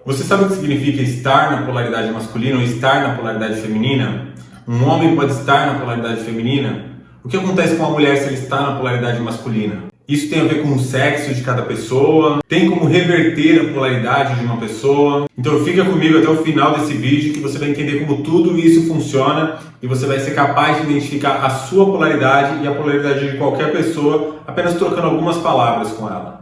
Você sabe o que significa estar na polaridade masculina ou estar na polaridade feminina? Um homem pode estar na polaridade feminina? O que acontece com a mulher se ele está na polaridade masculina? Isso tem a ver com o sexo de cada pessoa? Tem como reverter a polaridade de uma pessoa? Então fica comigo até o final desse vídeo que você vai entender como tudo isso funciona e você vai ser capaz de identificar a sua polaridade e a polaridade de qualquer pessoa apenas trocando algumas palavras com ela.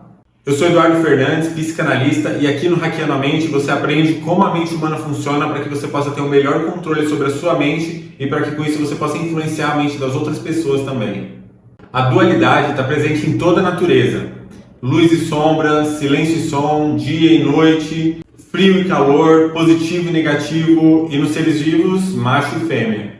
Eu sou Eduardo Fernandes, psicanalista, e aqui no Hackeando a Mente você aprende como a mente humana funciona para que você possa ter um melhor controle sobre a sua mente e para que com isso você possa influenciar a mente das outras pessoas também. A dualidade está presente em toda a natureza. Luz e sombra, silêncio e som, dia e noite, frio e calor, positivo e negativo, e nos seres vivos, macho e fêmea.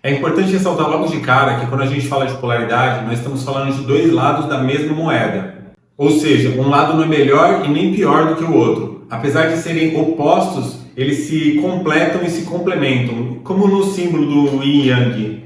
É importante ressaltar logo de cara que quando a gente fala de polaridade, nós estamos falando de dois lados da mesma moeda. Ou seja, um lado não é melhor e nem pior do que o outro. Apesar de serem opostos, eles se completam e se complementam, como no símbolo do Yin e Yang.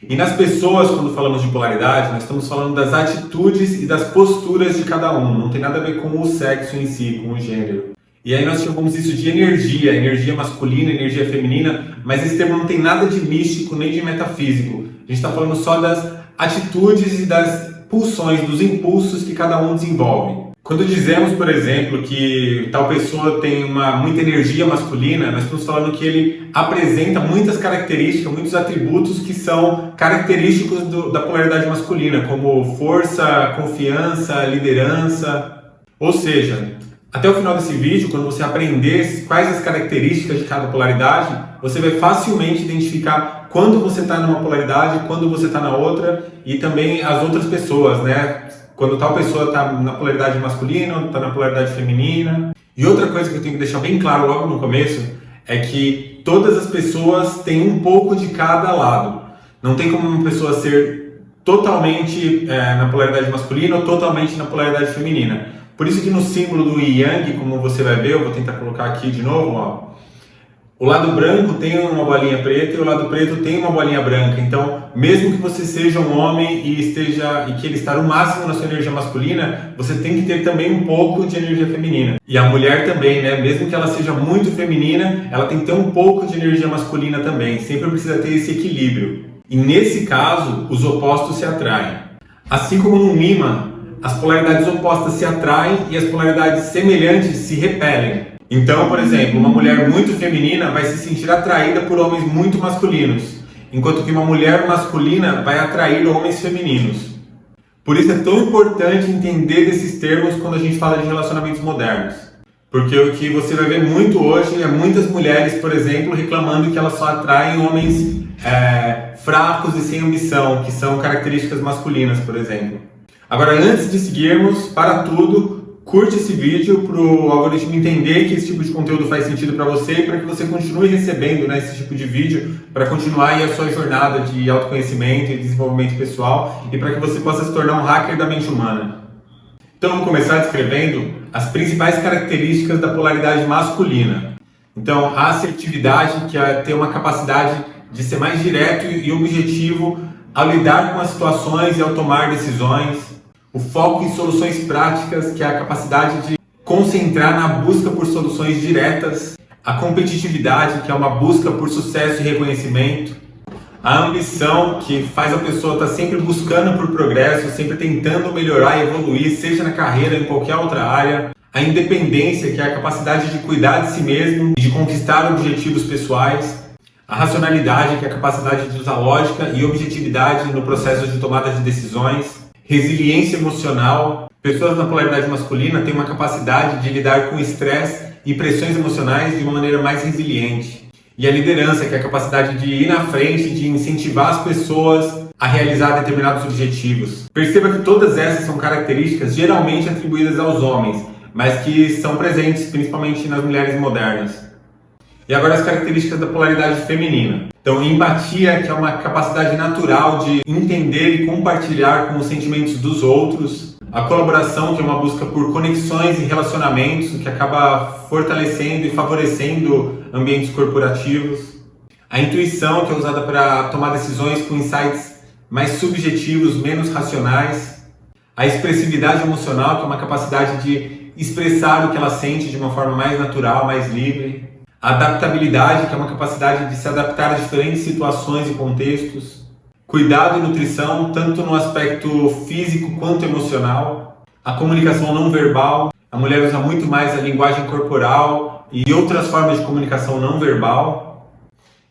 E nas pessoas, quando falamos de polaridade, nós estamos falando das atitudes e das posturas de cada um. Não tem nada a ver com o sexo em si, com o gênero. E aí nós chamamos isso de energia masculina, energia feminina, mas esse termo não tem nada de místico nem de metafísico. A gente está falando só das atitudes e das pulsões, dos impulsos que cada um desenvolve. Quando dizemos, por exemplo, que tal pessoa tem muita energia masculina, nós estamos falando que ele apresenta muitas características, muitos atributos que são característicos da polaridade masculina, como força, confiança, liderança. Ou seja, até o final desse vídeo, quando você aprender quais as características de cada polaridade, você vai facilmente identificar quando você está numa polaridade, quando você está na outra, e também as outras pessoas, né? Quando tal pessoa está na polaridade masculina, está na polaridade feminina. E outra coisa que eu tenho que deixar bem claro logo no começo é que todas as pessoas têm um pouco de cada lado. Não tem como uma pessoa ser totalmente na polaridade masculina ou totalmente na polaridade feminina. Por isso que no símbolo do Yin Yang, como você vai ver, eu vou tentar colocar aqui de novo, ó. O lado branco tem uma bolinha preta e o lado preto tem uma bolinha branca. Então, mesmo que você seja um homem e que ele está no máximo na sua energia masculina, você tem que ter também um pouco de energia feminina. E a mulher também, né? Mesmo que ela seja muito feminina, ela tem que ter um pouco de energia masculina também. Sempre precisa ter esse equilíbrio. E nesse caso, os opostos se atraem. Assim como no imã, as polaridades opostas se atraem e as polaridades semelhantes se repelem. Então, por exemplo, uma mulher muito feminina vai se sentir atraída por homens muito masculinos, enquanto que uma mulher masculina vai atrair homens femininos. Por isso é tão importante entender desses termos quando a gente fala de relacionamentos modernos. Porque o que você vai ver muito hoje é muitas mulheres, por exemplo, reclamando que elas só atraem homens fracos e sem ambição, que são características masculinas, por exemplo. Agora, antes de seguirmos, para tudo, curte esse vídeo para o algoritmo entender que esse tipo de conteúdo faz sentido para você e para que você continue recebendo, esse tipo de vídeo para continuar aí a sua jornada de autoconhecimento e desenvolvimento pessoal e para que você possa se tornar um hacker da mente humana. Então, vou começar descrevendo as principais características da polaridade masculina. Então, a assertividade, que é ter uma capacidade de ser mais direto e objetivo ao lidar com as situações e ao tomar decisões. O foco em soluções práticas, que é a capacidade de concentrar na busca por soluções diretas. A competitividade, que é uma busca por sucesso e reconhecimento. A ambição, que faz a pessoa estar sempre buscando por progresso, sempre tentando melhorar e evoluir, seja na carreira ou em qualquer outra área. A independência, que é a capacidade de cuidar de si mesmo e de conquistar objetivos pessoais. A racionalidade, que é a capacidade de usar lógica e objetividade no processo de tomada de decisões. Resiliência emocional. Pessoas na polaridade masculina têm uma capacidade de lidar com estresse e pressões emocionais de uma maneira mais resiliente. E a liderança, que é a capacidade de ir na frente, de incentivar as pessoas a realizar determinados objetivos. Perceba que todas essas são características geralmente atribuídas aos homens, mas que são presentes principalmente nas mulheres modernas. E agora as características da polaridade feminina. Então, empatia, que é uma capacidade natural de entender e compartilhar com os sentimentos dos outros. A colaboração, que é uma busca por conexões e relacionamentos, que acaba fortalecendo e favorecendo ambientes corporativos. A intuição, que é usada para tomar decisões com insights mais subjetivos, menos racionais. A expressividade emocional, que é uma capacidade de expressar o que ela sente de uma forma mais natural, mais livre. A adaptabilidade, que é uma capacidade de se adaptar a diferentes situações e contextos. Cuidado e nutrição, tanto no aspecto físico quanto emocional. A comunicação não verbal, a mulher usa muito mais a linguagem corporal e outras formas de comunicação não verbal.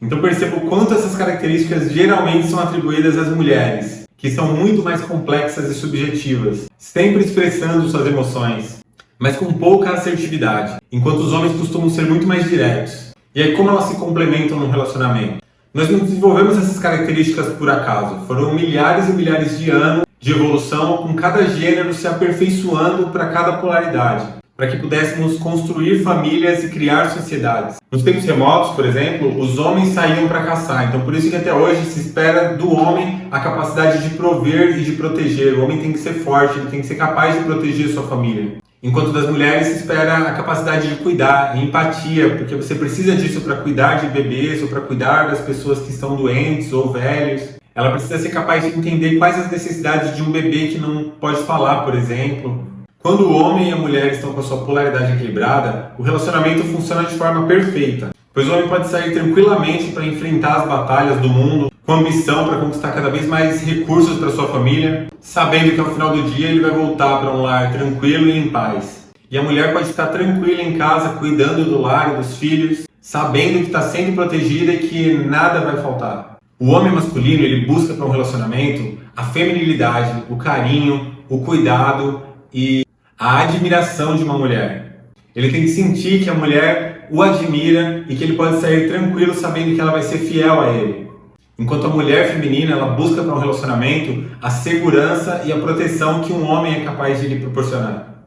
Então perceba o quanto essas características geralmente são atribuídas às mulheres, que são muito mais complexas e subjetivas, sempre expressando suas emoções, mas com pouca assertividade, enquanto os homens costumam ser muito mais diretos. E aí, como elas se complementam no relacionamento? Nós não desenvolvemos essas características por acaso. Foram milhares e milhares de anos de evolução, com cada gênero se aperfeiçoando para cada polaridade, para que pudéssemos construir famílias e criar sociedades. Nos tempos remotos, por exemplo, os homens saíam para caçar, então por isso que até hoje se espera do homem a capacidade de prover e de proteger. O homem tem que ser forte, ele tem que ser capaz de proteger sua família. Enquanto das mulheres se espera a capacidade de cuidar, empatia, porque você precisa disso para cuidar de bebês ou para cuidar das pessoas que estão doentes ou velhos. Ela precisa ser capaz de entender quais as necessidades de um bebê que não pode falar, por exemplo. Quando o homem e a mulher estão com a sua polaridade equilibrada, o relacionamento funciona de forma perfeita, pois o homem pode sair tranquilamente para enfrentar as batalhas do mundo, com ambição para conquistar cada vez mais recursos para sua família, sabendo que ao final do dia ele vai voltar para um lar tranquilo e em paz. E a mulher pode estar tranquila em casa, cuidando do lar e dos filhos, sabendo que está sendo protegida e que nada vai faltar. O homem masculino, ele busca para um relacionamento a feminilidade, o carinho, o cuidado e a admiração de uma mulher. Ele tem que sentir que a mulher o admira e que ele pode sair tranquilo sabendo que ela vai ser fiel a ele. Enquanto a mulher feminina, ela busca para um relacionamento a segurança e a proteção que um homem é capaz de lhe proporcionar.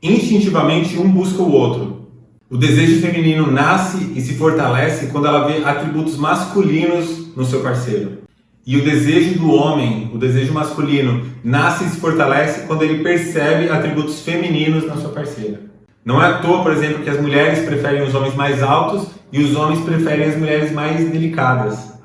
Instintivamente, um busca o outro. O desejo feminino nasce e se fortalece quando ela vê atributos masculinos no seu parceiro. E o desejo do homem, o desejo masculino, nasce e se fortalece quando ele percebe atributos femininos na sua parceira. Não é à toa, por exemplo, que as mulheres preferem os homens mais altos e os homens preferem as mulheres mais delicadas.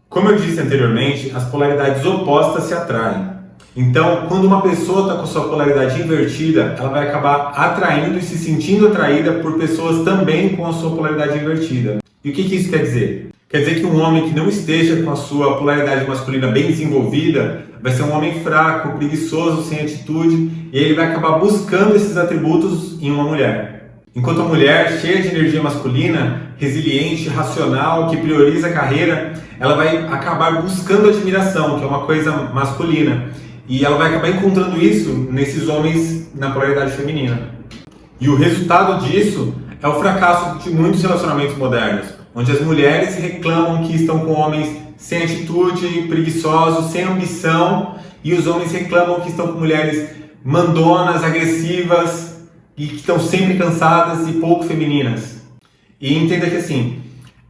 Como eu disse anteriormente, as polaridades opostas se atraem. Então, quando uma pessoa está com sua polaridade invertida, ela vai acabar atraindo e se sentindo atraída por pessoas também com a sua polaridade invertida. E o que isso quer dizer? Quer dizer que um homem que não esteja com a sua polaridade masculina bem desenvolvida vai ser um homem fraco, preguiçoso, sem atitude, e ele vai acabar buscando esses atributos em uma mulher. Enquanto a mulher, cheia de energia masculina, resiliente, racional, que prioriza a carreira, ela vai acabar buscando admiração, que é uma coisa masculina. E ela vai acabar encontrando isso nesses homens na polaridade feminina. E o resultado disso é o fracasso de muitos relacionamentos modernos, onde as mulheres reclamam que estão com homens sem atitude, preguiçosos, sem ambição, e os homens reclamam que estão com mulheres mandonas, agressivas e que estão sempre cansadas e pouco femininas. E entenda que assim,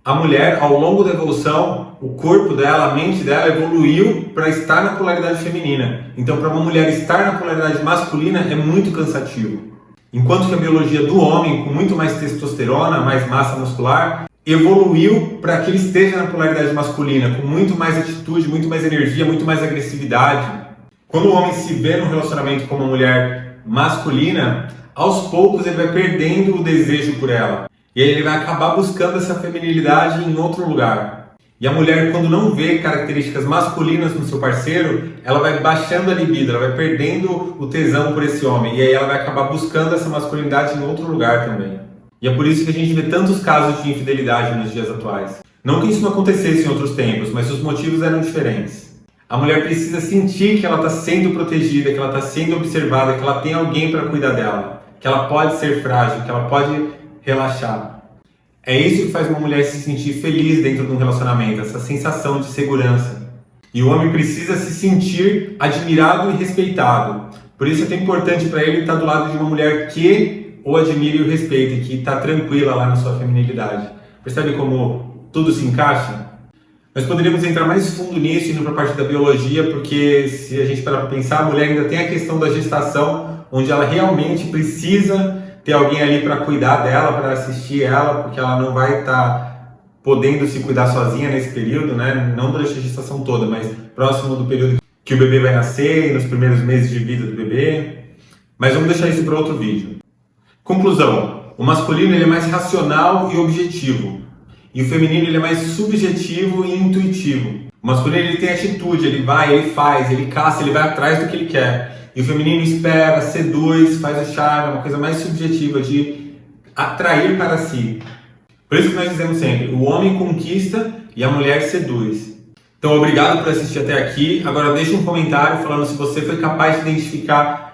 a mulher, ao longo da evolução, o corpo dela, a mente dela evoluiu para estar na polaridade feminina. Então, para uma mulher estar na polaridade masculina é muito cansativo. Enquanto que a biologia do homem, com muito mais testosterona, mais massa muscular, evoluiu para que ele esteja na polaridade masculina, com muito mais atitude, muito mais energia, muito mais agressividade. Quando o homem se vê no relacionamento com uma mulher masculina, aos poucos ele vai perdendo o desejo por ela. E aí ele vai acabar buscando essa feminilidade em outro lugar. E a mulher, quando não vê características masculinas no seu parceiro, ela vai baixando a libido, ela vai perdendo o tesão por esse homem. E aí ela vai acabar buscando essa masculinidade em outro lugar também. E é por isso que a gente vê tantos casos de infidelidade nos dias atuais. Não que isso não acontecesse em outros tempos, mas os motivos eram diferentes. A mulher precisa sentir que ela está sendo protegida, que ela está sendo observada, que ela tem alguém para cuidar dela, que ela pode ser frágil, que ela pode relaxar. É isso que faz uma mulher se sentir feliz dentro de um relacionamento, essa sensação de segurança. E o homem precisa se sentir admirado e respeitado. Por isso é tão importante para ele estar do lado de uma mulher que o admire e o respeite, que está tranquila lá na sua feminilidade. Percebe como tudo se encaixa? Nós poderíamos entrar mais fundo nisso, indo para a parte da biologia, porque se a gente parar para pensar, a mulher ainda tem a questão da gestação, onde ela realmente precisa ter alguém ali para cuidar dela, para assistir ela, porque ela não vai estar podendo se cuidar sozinha nesse período, né? Não durante a gestação toda, mas próximo do período que o bebê vai nascer, nos primeiros meses de vida do bebê. Mas vamos deixar isso para outro vídeo. Conclusão: o masculino ele é mais racional e objetivo, e o feminino ele é mais subjetivo e intuitivo. O masculino ele tem atitude, ele vai, ele faz, ele caça, ele vai atrás do que ele quer. E o feminino espera, seduz, faz o charme, é uma coisa mais subjetiva de atrair para si. Por isso que nós dizemos sempre, o homem conquista e a mulher seduz. Então, obrigado por assistir até aqui. Agora deixa um comentário falando se você foi capaz de identificar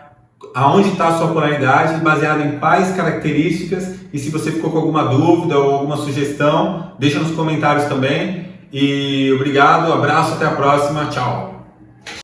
aonde está a sua polaridade, baseado em quais características, e se você ficou com alguma dúvida ou alguma sugestão, deixa nos comentários também. E obrigado, abraço, até a próxima, tchau!